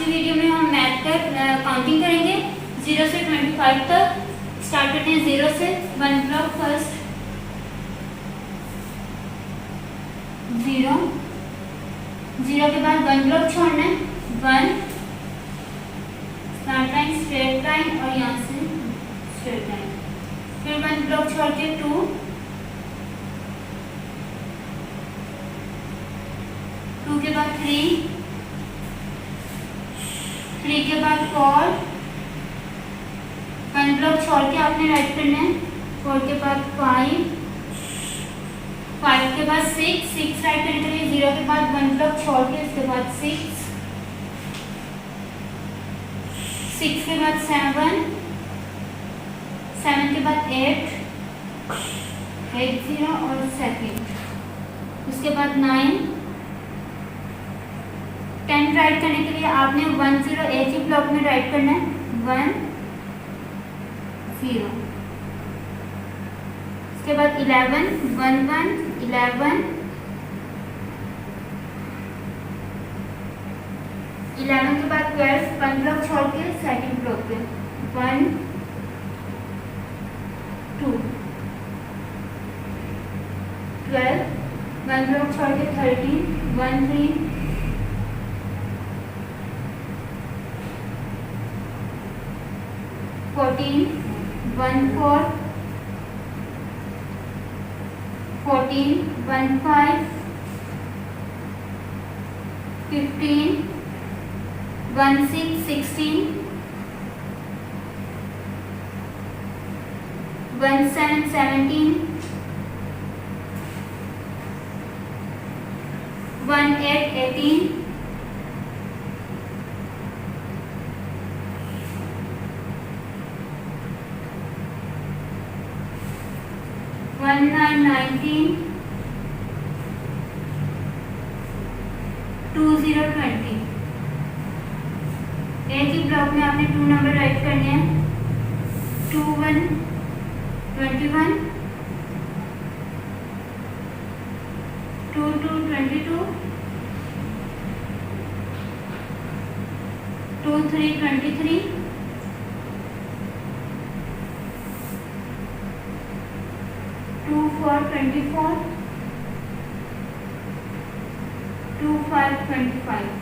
की वीडियो में हम मैथ का काउंटिंग करेंगे 0 से 25 तक। स्टार्ट करते हैं 0 से। 1 ब्लॉक फर्स्ट 0, 0 के बाद 1 ब्लॉक छोड़ना है 1, स्टार्ट लाइन स्ट्रेट लाइन और यहाँ से स्ट्रेट लाइन, फिर 1 ब्लॉक छोड़ के 2, 2 के बाद 3, 3 के बाद 4, 1 ब्लॉक छोड़ के आपने राइट करना है, 4 के बाद 5, 5 के बाद 6, 6 राइट करने के लिए 0 के बाद 1 ब्लॉक छोड़ के उसके बाद 6, 6 के बाद 7, 7 के बाद 8, 8 0 और सेकंड, उसके बाद 9, 10 राइट करने के लिए आपने 1 0 एक ही ब्लॉक में राइट करना है 1 0, उसके बाद 11 1 1 11, 11 के बाद 12 1 ब्लॉक छोड़ के सेकंड ब्लॉक पे 1 2, 12 1 ब्लॉक छोड़ के 13 1 3, 14 1 4, 14 1 5, 15 1 6 16, 1 7 17, 1 8 18, 1 9 19, 2 0 20। एक ही ब्लॉक में आपने 2 नंबर राइट करने हैं 2 1 21, 2 2 22, 2 3 23, 2 4 24, 2 5 25।